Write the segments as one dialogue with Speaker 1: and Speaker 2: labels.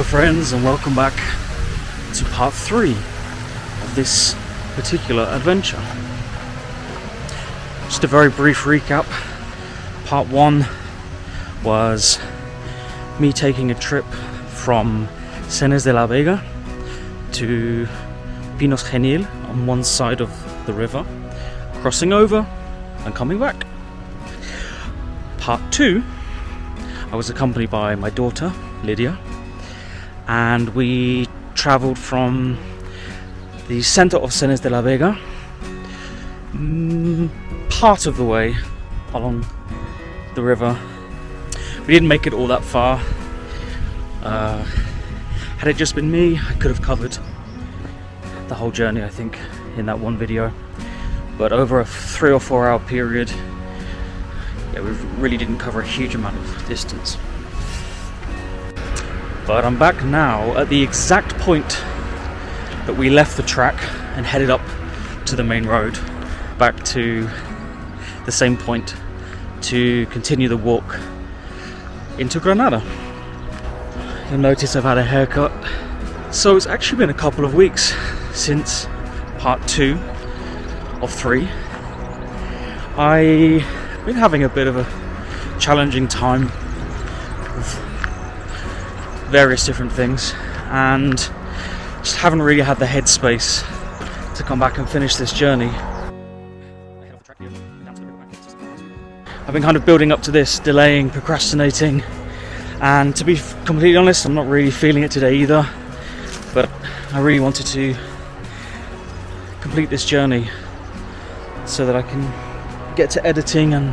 Speaker 1: friends, and welcome back to part 3 of this particular adventure. Just a very brief recap. Part 1 was me taking a trip from Cenes de la Vega to Río Genil on one side of the river, crossing over and coming back. Part 2, I was accompanied by my daughter Lydia, and we travelled from the centre of Cenes de la Vega, part of the way along the river. We didn't make it all that far. Had it just been me, I could have covered the whole journey, I think, in that one video. But over a 3 or 4 hour period, we really didn't cover a huge amount of distance. But I'm back now at the exact point that we left the track and headed up to the main road, back to the same point to continue the walk into Granada. You'll notice I've had a haircut. So it's actually been a couple of weeks since part 2 of 3. I've been having a bit of a challenging time with various different things, and just haven't really had the headspace to come back and finish this journey. I've been kind of building up to this, delaying, procrastinating, and to be completely honest, I'm not really feeling it today either, but I really wanted to complete this journey so that I can get to editing and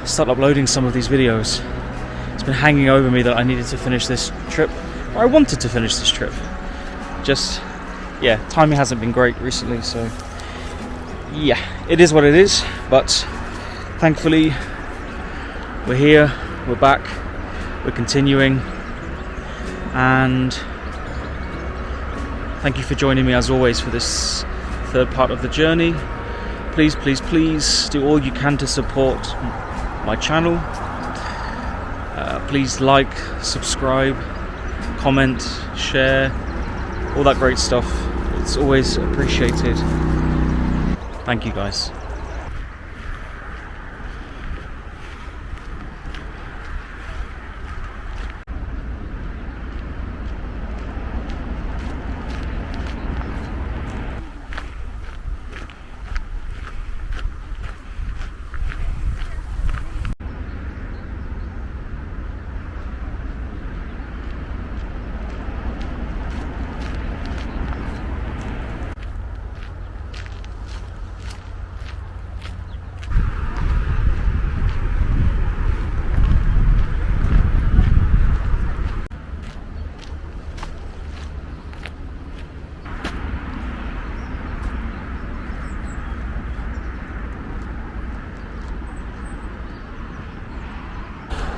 Speaker 1: start uploading some of these videos. It's been hanging over me that I needed to finish this trip, or I wanted to finish this trip. Just, timing hasn't been great recently, so it is what it is, but thankfully we're here, we're back, we're continuing, and thank you for joining me as always for this third part of the journey. Please do all you can to support my channel. Please like, subscribe, comment, share, all that great stuff. It's always appreciated. Thank you guys.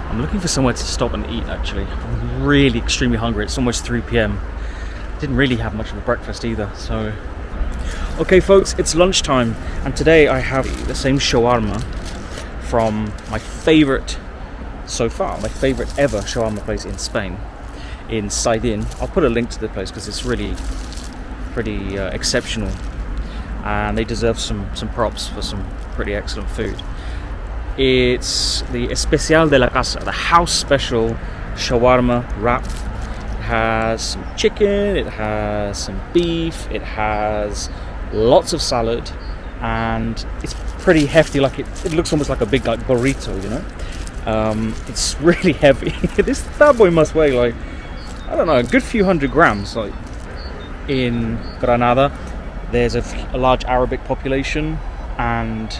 Speaker 1: I'm looking for somewhere to stop and eat actually. I'm really extremely hungry. It's almost 3 p.m. Didn't really have much of a breakfast either, so... Okay folks, it's lunchtime, and today I have the same shawarma from my favourite so far, my favourite ever shawarma place in Spain, in Sidin. I'll put a link to the place because it's really pretty exceptional, and they deserve some props for some pretty excellent food. It's the Especial de la Casa, the house special shawarma wrap. It has some chicken, it has some beef, it has lots of salad, and it's pretty hefty. Like it looks almost like a big burrito, you know. It's really heavy. This bad boy must weigh like, I don't know, a good few hundred grams. Like in Granada, there's a large Arabic population, and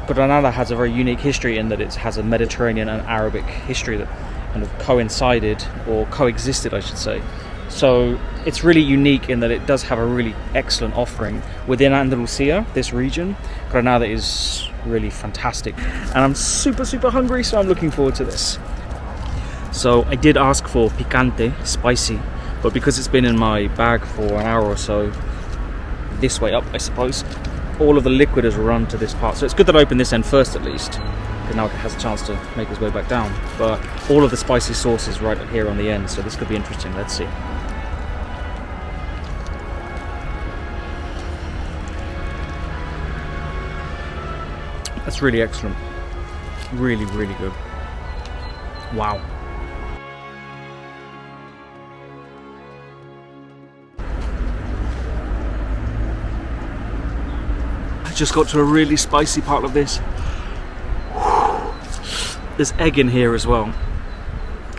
Speaker 1: Granada has a very unique history in that it has a Mediterranean and Arabic history that kind of coincided, or coexisted I should say. So it's really unique in that it does have a really excellent offering within Andalucia, this region. Granada is really fantastic, and I'm super hungry, so I'm looking forward to this. So I did ask for picante, spicy, but because it's been in my bag for an hour or so, this way up I suppose, all of the liquid has run to this part. So it's good that I opened this end first at least, because now it has a chance to make its way back down. But all of the spicy sauce is right here on the end, so this could be interesting. Let's see. That's really excellent. Really, really good. Wow. I just got to a really spicy part of this. There's egg in here as well,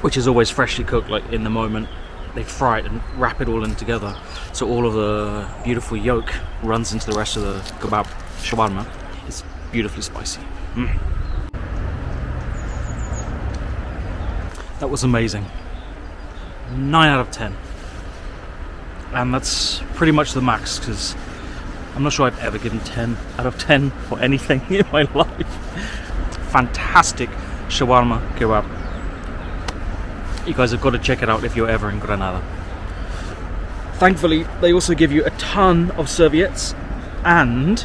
Speaker 1: which is always freshly cooked, like in the moment. They fry it and wrap it all in together, so all of the beautiful yolk runs into the rest of the kebab shawarma. It's beautifully spicy. That was amazing. 9 out of 10. And that's pretty much the max, because I'm not sure I've ever given 10 out of 10 for anything in my life. Fantastic shawarma kebab. You guys have got to check it out if you're ever in Granada. Thankfully, they also give you a ton of serviettes and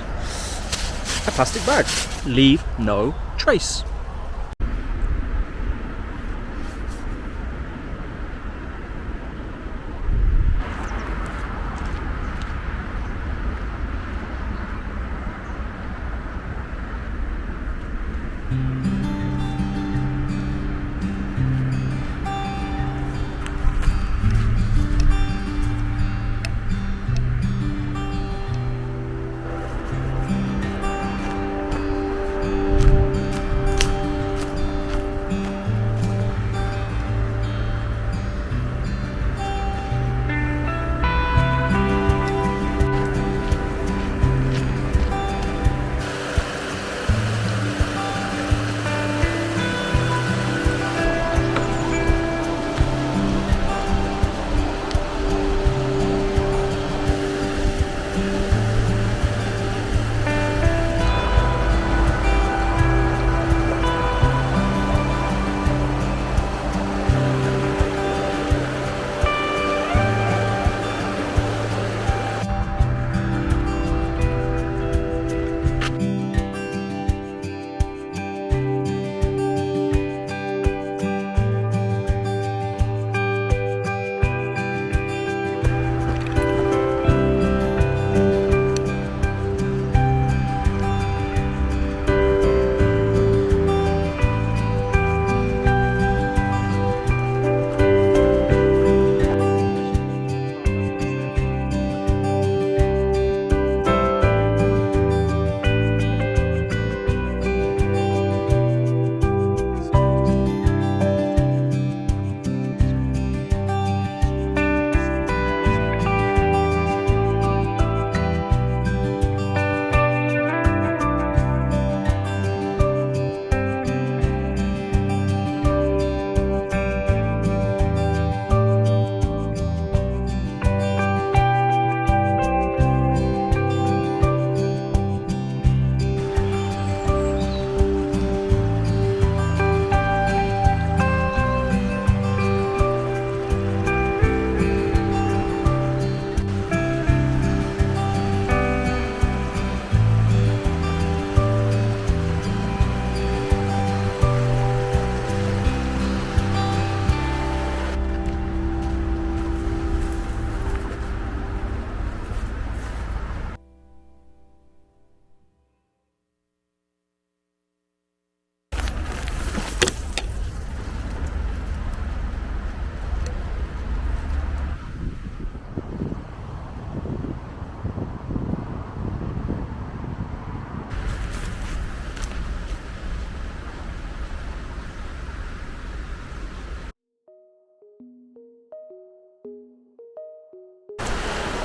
Speaker 1: a plastic bag. Leave no trace.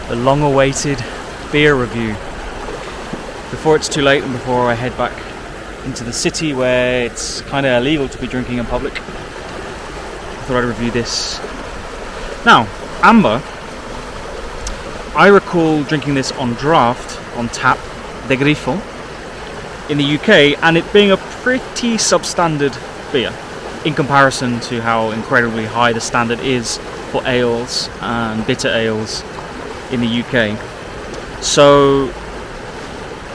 Speaker 1: The long-awaited beer review. Before it's too late and before I head back into the city where it's kind of illegal to be drinking in public, I thought I'd review this. Now, Ambar, I recall drinking this on draft, on tap, de grifo, in the UK, and it being a pretty substandard beer in comparison to how incredibly high the standard is for ales and bitter ales in the UK. So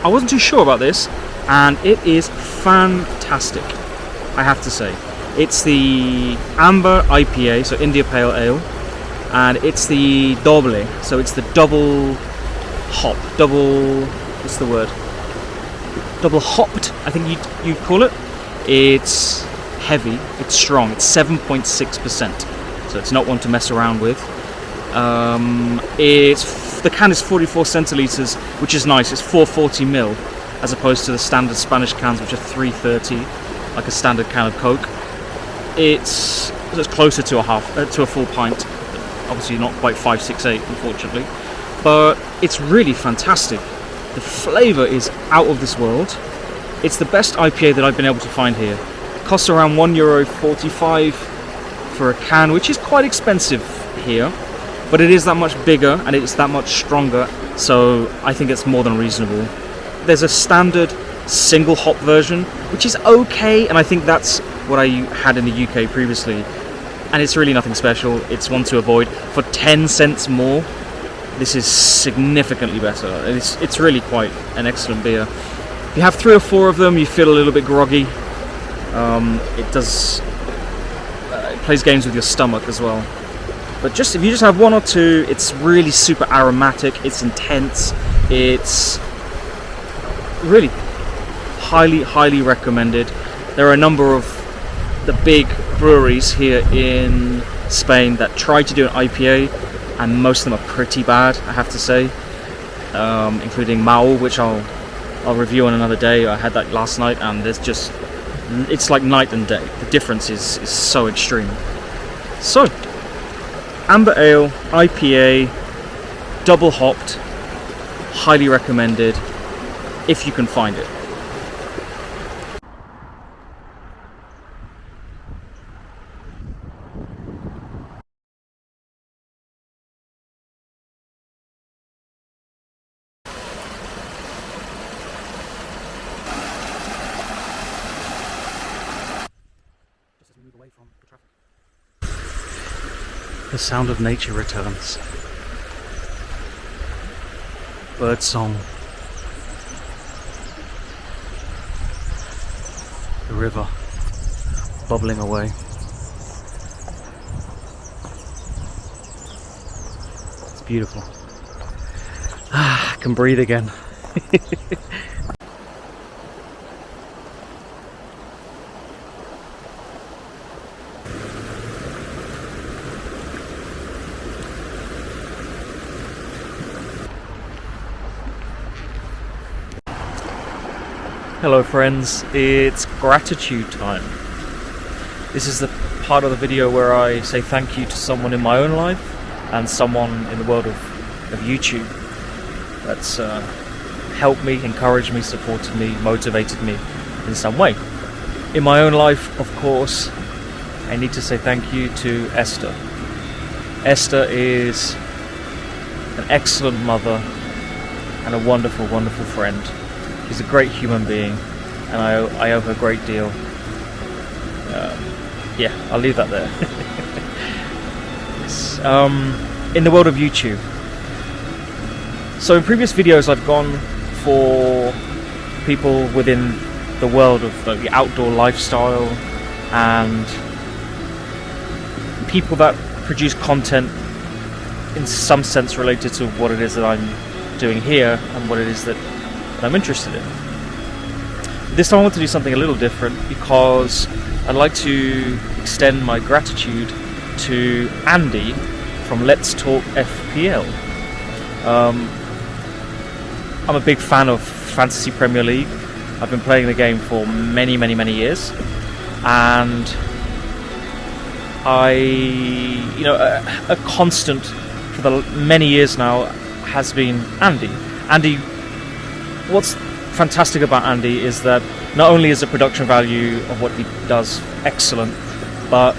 Speaker 1: I wasn't too sure about this, and it is fantastic. I have to say. It's the Ambar IPA, so India Pale Ale, and it's the Doble, so it's the double hopped, I think you'd call it. It's heavy, it's strong, it's 7.6%, so it's not one to mess around with. The can is 44 centilitres, which is nice. It's 440ml, as opposed to the standard Spanish cans, which are 330, like a standard can of Coke. It's closer to a full pint. Obviously not quite 568, unfortunately, but it's really fantastic. The flavour is out of this world. It's the best IPA that I've been able to find here. It costs around €1.45 for a can, which is quite expensive here, but it is that much bigger and it's that much stronger, so I think it's more than reasonable. There's a standard single hop version, which is okay, and I think that's what I had in the UK previously, and it's really nothing special. It's one to avoid. For 10 cents more, this is significantly better. It's really quite an excellent beer. If you have 3 or 4 of them, you feel a little bit groggy. It plays games with your stomach as well. But if you just have 1 or 2, it's really super aromatic, it's intense, it's really highly recommended. There are a number of the big breweries here in Spain that try to do an IPA, and most of them are pretty bad, I have to say, including Maul, which I'll review on another day. I had that last night, and it's like night and day. The difference is so extreme. So, Amber Ale, IPA, double hopped, highly recommended, if you can find it. The sound of nature returns. Bird song. The river bubbling away. It's beautiful. I can breathe again. Hello friends, it's gratitude time. This is the part of the video where I say thank you to someone in my own life and someone in the world of YouTube that's helped me, encouraged me, supported me, motivated me in some way. In my own life, of course, I need to say thank you to Esther. Esther is an excellent mother and a wonderful, wonderful friend. She's a great human being, and I owe her a great deal. Yeah, I'll leave that there. Yes. In the world of YouTube. So in previous videos I've gone for people within the world of the outdoor lifestyle and people that produce content in some sense related to what it is that I'm doing here and what it is that I'm interested in. This time I want to do something a little different because I'd like to extend my gratitude to Andy from Let's Talk FPL. I'm a big fan of Fantasy Premier League. I've been playing the game for many years, and a constant for the many years now has been Andy. What's fantastic about Andy is that not only is the production value of what he does excellent, but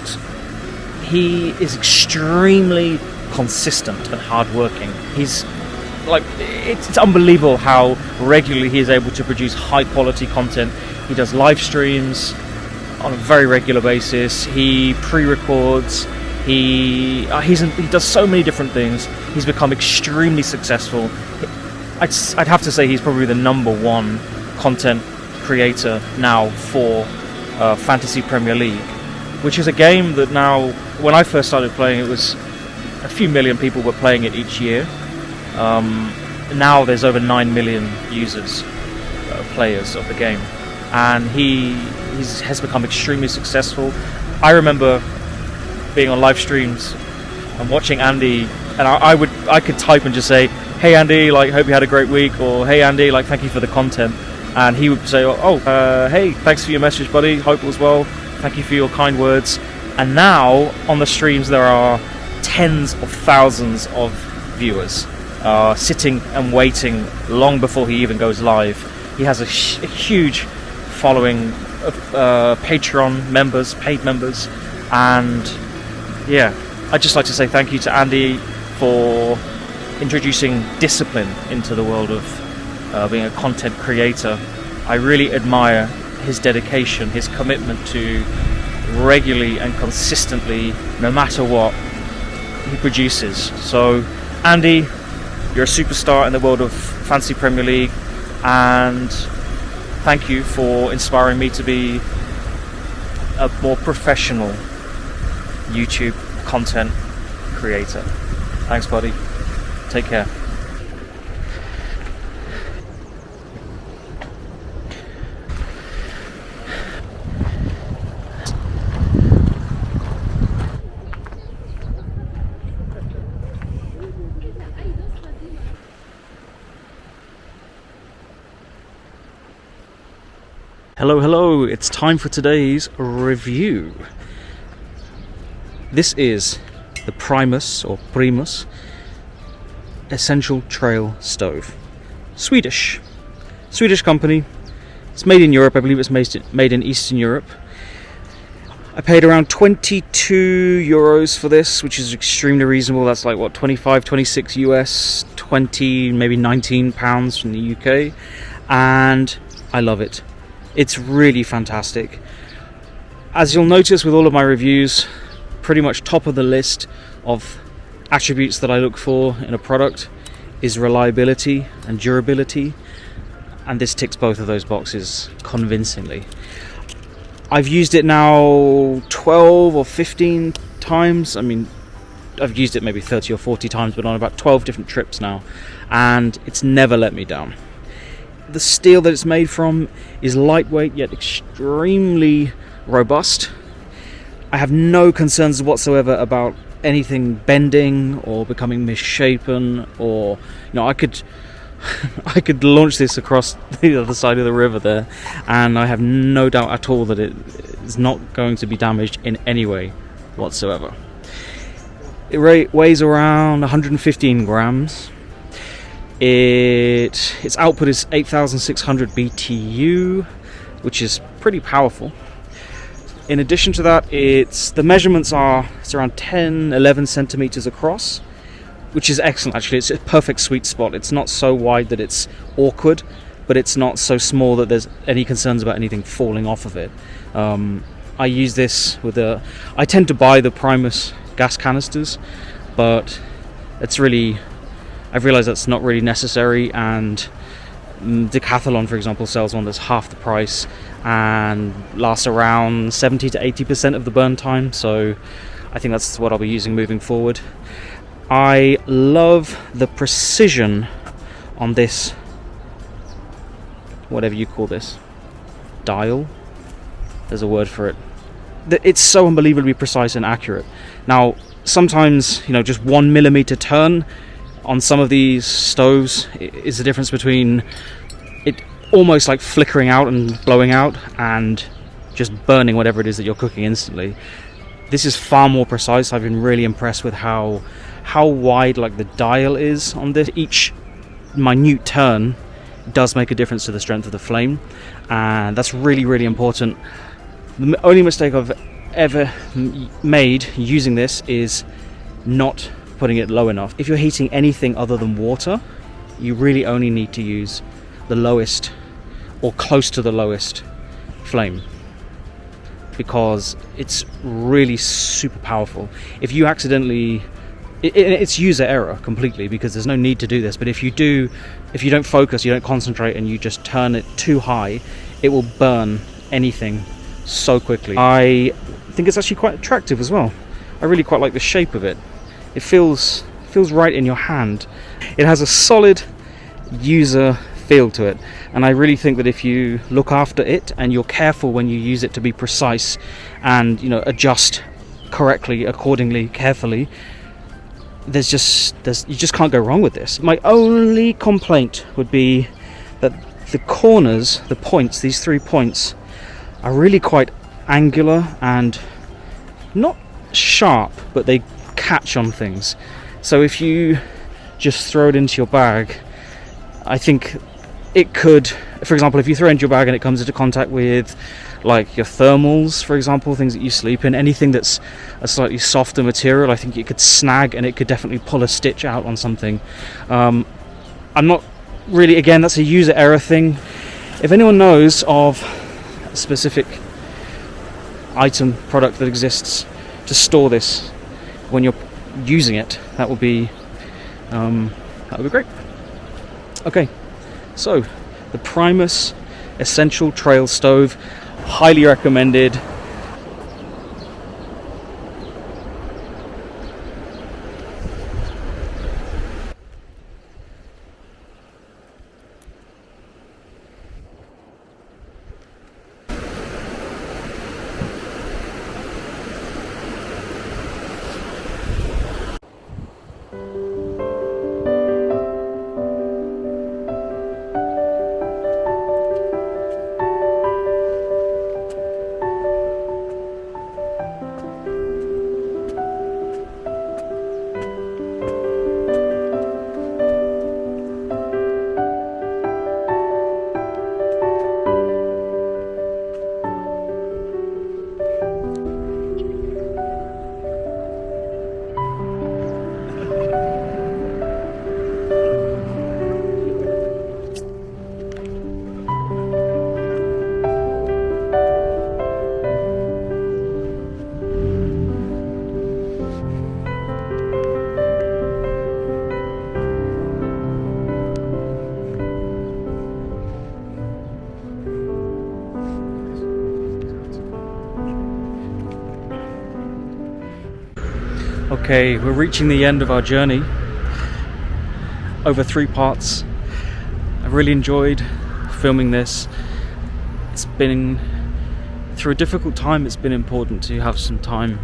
Speaker 1: he is extremely consistent and hardworking. He's it's unbelievable how regularly he is able to produce high quality content. He does live streams on a very regular basis. He pre-records. He does so many different things. He's become extremely successful. I'd have to say he's probably the #1 content creator now for Fantasy Premier League, which is a game that now, when I first started playing, it was a few million people were playing it each year. Now there's over 9 million users, players of the game, and he has become extremely successful. I remember being on live streams and watching Andy, and I could type and just say, "Hey Andy, like, hope you had a great week," or "Hey Andy, like, thank you for the content," and he would say, "Hey, thanks for your message, buddy. Hope it was well. Thank you for your kind words." And now on the streams there are tens of thousands of viewers sitting and waiting long before he even goes live. He has a huge following of Patreon members, paid members, and yeah, I'd just like to say thank you to Andy for introducing discipline into the world of being a content creator. I really admire his dedication, his commitment to regularly and consistently, no matter what, he produces. So Andy, you're a superstar in the world of Fantasy Premier League, and thank you for inspiring me to be a more professional YouTube content creator. Thanks, buddy. Take care. Hello, it's time for today's review. This is the Primus Essential Trail Stove. Swedish company. It's made in Europe. I believe it's made in Eastern Europe. I paid around 22 euros for this, which is extremely reasonable. That's like, what, 25, 26 US, 20, maybe 19 pounds from the UK. And I love it. It's really fantastic. As you'll notice with all of my reviews, pretty much top of the list of attributes that I look for in a product is reliability and durability, and this ticks both of those boxes convincingly. I've used it now 12 or 15 times. I mean, I've used it maybe 30 or 40 times, but on about 12 different trips now, and it's never let me down. The steel that it's made from is lightweight yet extremely robust. I have no concerns whatsoever about anything bending or becoming misshapen, or, you know, I could launch this across the other side of the river there, and I have no doubt at all that it is not going to be damaged in any way whatsoever. It weighs around 115 grams. Its output is 8,600 BTU, which is pretty powerful. In addition to that, the measurements are, it's around 10-11 centimeters across, which is excellent actually. It's a perfect sweet spot. It's not so wide that it's awkward, but it's not so small that there's any concerns about anything falling off of it. I use this with I tend to buy the Primus gas canisters, but I've realized that's not really necessary, and Decathlon, for example, sells one that's half the price and lasts around 70 to 80% of the burn time, so I think that's what I'll be using moving forward. I love the precision on this, whatever you call this, dial. There's a word for it. It's so unbelievably precise and accurate. Now, sometimes, you know, just 1 millimeter turn on some of these stoves is the difference between it almost like flickering out and blowing out and just burning whatever it is that you're cooking instantly. This is far more precise. I've been really impressed with how wide like the dial is on this. Each minute turn does make a difference to the strength of the flame, and that's really, really important. The only mistake I've ever made using this is not putting it low enough. If you're heating anything other than water, you really only need to use the lowest or close to the lowest flame, because it's really super powerful. If you accidentally, it's user error completely, because there's no need to do this, but if you don't focus, you don't concentrate, and you just turn it too high, it will burn anything so quickly. I think it's actually quite attractive as well. I really quite like the shape of it. It feels right in your hand. It has a solid user feel to it, and I really think that if you look after it and you're careful when you use it to be precise and, you know, adjust correctly, accordingly, carefully, you just can't go wrong with this. My only complaint would be that the corners, the points, these 3 points, are really quite angular and not sharp, but they catch on things. So if you just throw it into your bag, I think it could, for example, if you throw it into your bag and it comes into contact with like your thermals, for example, things that you sleep in, anything that's a slightly softer material, I think it could snag and it could definitely pull a stitch out on something. I'm not really, again, that's a user error thing. If anyone knows of a specific item, product that exists to store this when you're using it, that would be great. Okay, so the Primus Essential Trail Stove, highly recommended. Okay, we're reaching the end of our journey over 3 parts. I really enjoyed filming this. It's been, through a difficult time, it's been important to have some time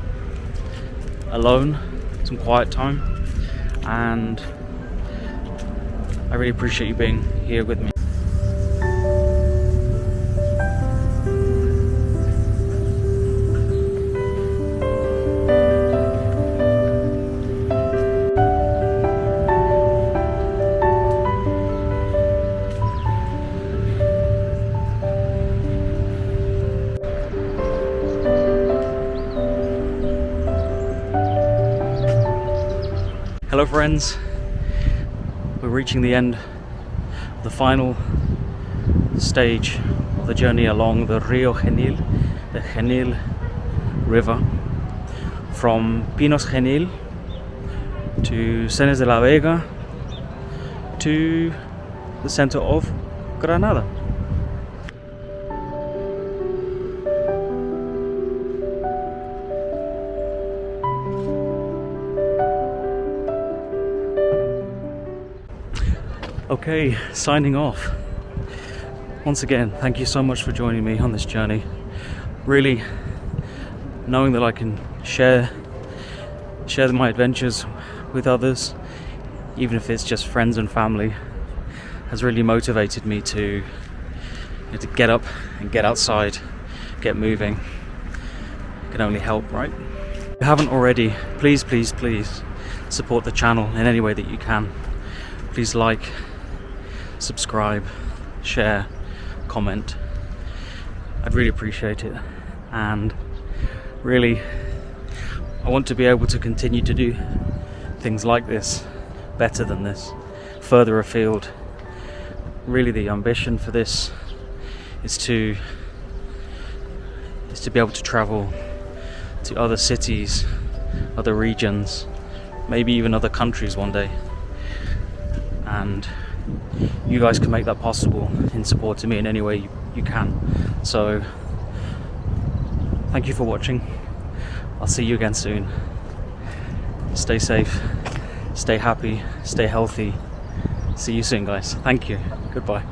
Speaker 1: alone, some quiet time, and I really appreciate you being here with me. Hello friends, we're reaching the end of the final stage of the journey along the Río Genil, the Genil River, from Genil to Cenes de la Vega to the center of Granada. Okay, signing off. Once again, thank you so much for joining me on this journey. Really, knowing that I can share my adventures with others, even if it's just friends and family, has really motivated me to get up and get outside, get moving. It can only help, right? If you haven't already, please support the channel in any way that you can. Please like, subscribe, share, comment. I'd really appreciate it, and really I want to be able to continue to do things like this, better than this, further afield. Really the ambition for this is to be able to travel to other cities, other regions, maybe even other countries one day, and you guys can make that possible in supporting me in any way you can. So Thank you for watching. I'll see you again soon. Stay safe, stay happy, stay healthy. See you soon, guys. Thank you. Goodbye.